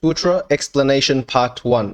Sutra Explanation Part 1.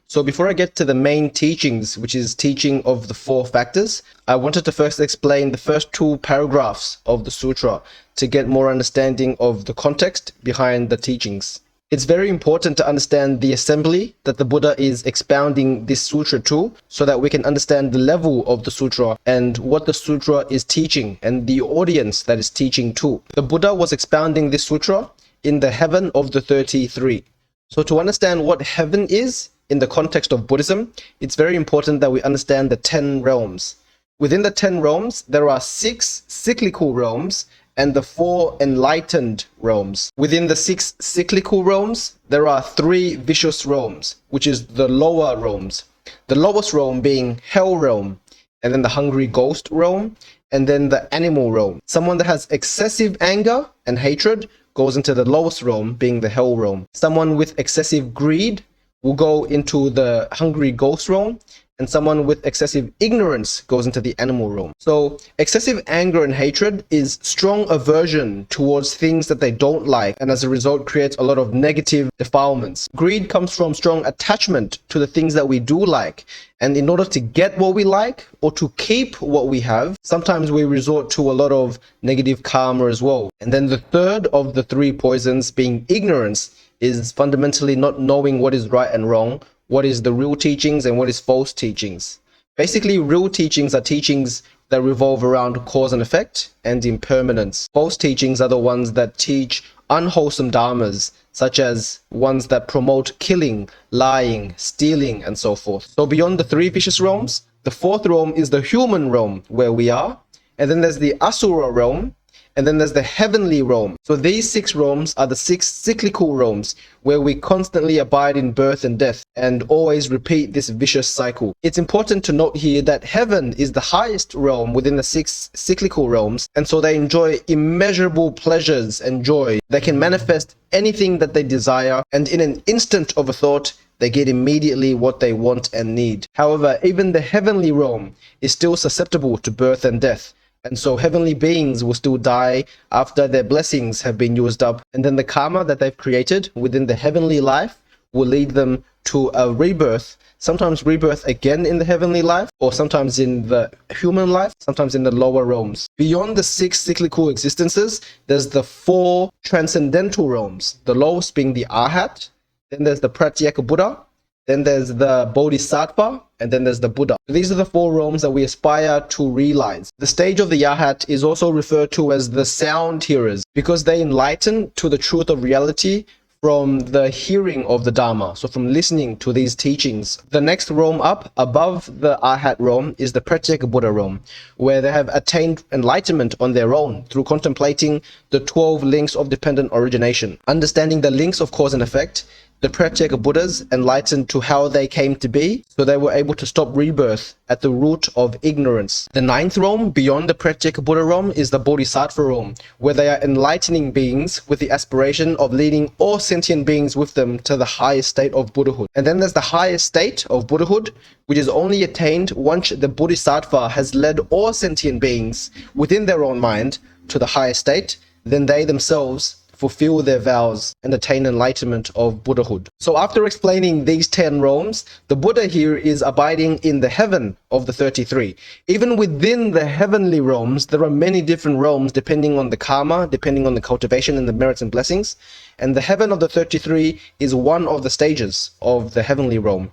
So before I get to the main teachings, which is teaching of the 4 factors, I wanted to first explain the first 2 paragraphs of the sutra to get more understanding of the context behind the teachings. It's very important to understand the assembly that the Buddha is expounding this sutra to, so that we can understand the level of the sutra and what the sutra is teaching and the audience that is teaching to. The Buddha was expounding this sutra in the heaven of the 33. So to understand what heaven is in the context of Buddhism, it's very important that we understand the 10 realms. Within the 10 realms, there are 6 cyclical realms and the 4 enlightened realms. Within the 6 cyclical realms, there are 3 vicious realms, which is the lower realms. The lowest realm being hell realm, and then the hungry ghost realm, and then the animal realm. Someone that has excessive anger and hatred goes into the lowest realm, being the hell realm. Someone with excessive greed will go into the hungry ghost realm, and someone with excessive ignorance goes into the animal realm. So excessive anger and hatred is strong aversion towards things that they don't like, and as a result creates a lot of negative defilements. Greed comes from strong attachment to the things that we do like, and in order to get what we like or to keep what we have, sometimes we resort to a lot of negative karma as well. And then the third of the 3 poisons, being ignorance, is fundamentally not knowing what is right and wrong, what is the real teachings and what is false teachings. Basically, real teachings are teachings that revolve around cause and effect and impermanence. False teachings are the ones that teach unwholesome dharmas, such as ones that promote killing, lying, stealing, and so forth. So beyond the 3 vicious realms, the 4th realm is the human realm, where we are, and then there's the asura realm, and then there's the heavenly realm. So these 6 realms are the 6 cyclical realms, where we constantly abide in birth and death and always repeat this vicious cycle. It's important to note here that heaven is the highest realm within the 6 cyclical realms, and so they enjoy immeasurable pleasures and joy. They can manifest anything that they desire, and in an instant of a thought, they get immediately what they want and need. However, even the heavenly realm is still susceptible to birth and death. And so heavenly beings will still die after their blessings have been used up. And then the karma that they've created within the heavenly life will lead them to a rebirth. Sometimes rebirth again in the heavenly life, or sometimes in the human life, sometimes in the lower realms. Beyond the 6 cyclical existences, there's the 4 transcendental realms. The lowest being the Arhat, then there's the Pratyeka Buddha, then there's the Bodhisattva, and then there's the Buddha. These are the 4 realms that we aspire to realize. The stage of the Arhat is also referred to as the sound hearers, because they enlighten to the truth of reality from the hearing of the Dharma, so from listening to these teachings. The next realm up above the Arhat realm is the Pratyeka Buddha realm, where they have attained enlightenment on their own through contemplating the 12 links of dependent origination. Understanding the links of cause and effect, the Pratyeka Buddhas enlightened to how they came to be, so they were able to stop rebirth at the root of ignorance. The 9th realm, beyond the Pratyeka Buddha realm, is the Bodhisattva realm, where they are enlightening beings with the aspiration of leading all sentient beings with them to the highest state of Buddhahood. And then there's the highest state of Buddhahood, which is only attained once the Bodhisattva has led all sentient beings within their own mind to the highest state. Then they themselves fulfill their vows and attain enlightenment of Buddhahood. So after explaining these 10 realms, the Buddha here is abiding in the heaven of the 33. Even within the heavenly realms, there are many different realms depending on the karma, depending on the cultivation and the merits and blessings. And the heaven of the 33 is one of the stages of the heavenly realm.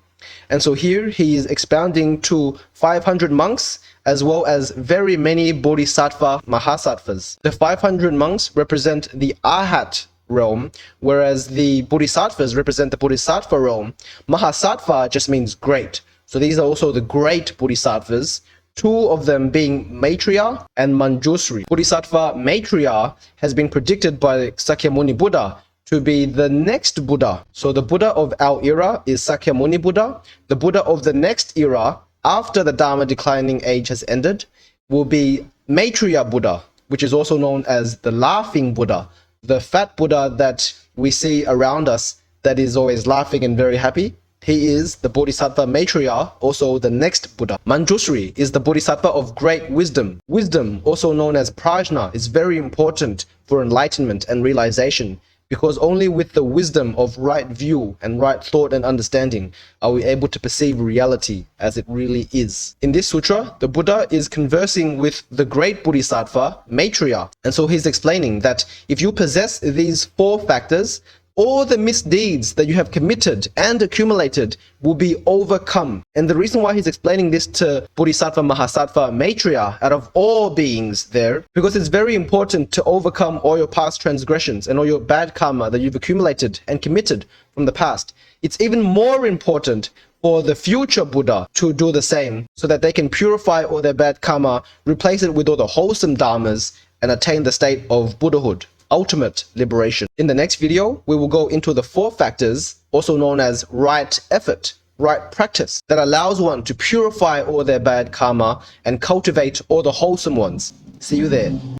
And so here he is expounding to 500 monks, as well as very many bodhisattva mahasattvas. The 500 monks represent the Arhat realm, whereas the bodhisattvas represent the bodhisattva realm. Mahasattva just means great. So these are also the great bodhisattvas, 2 of them being Maitreya and Manjusri. Bodhisattva Maitreya has been predicted by Sakyamuni Buddha to be the next Buddha. So the Buddha of our era is Sakyamuni Buddha. The Buddha of the next era, after the Dharma declining age has ended, will be Maitreya Buddha, which is also known as the laughing Buddha, the fat Buddha that we see around us that is always laughing and very happy. He is the Bodhisattva Maitreya, also the next Buddha. Manjusri is the Bodhisattva of great wisdom. Wisdom, also known as prajna, is very important for enlightenment and realization. because only with the wisdom of right view and right thought and understanding are we able to perceive reality as it really is. In this sutra, the Buddha is conversing with the great Bodhisattva, Maitreya, and so he's explaining that if you possess these four factors, all the misdeeds that you have committed and accumulated will be overcome. And the reason why he's explaining this to Bodhisattva Mahasattva Maitreya out of all beings there, because it's very important to overcome all your past transgressions and all your bad karma that you've accumulated and committed from the past. It's even more important for the future Buddha to do the same so that they can purify all their bad karma, replace it with all the wholesome dharmas, and attain the state of Buddhahood. Ultimate liberation. In the next video, we will go into the four factors, also known as right effort, right practice, that allows one to purify all their bad karma and cultivate all the wholesome ones. See you there.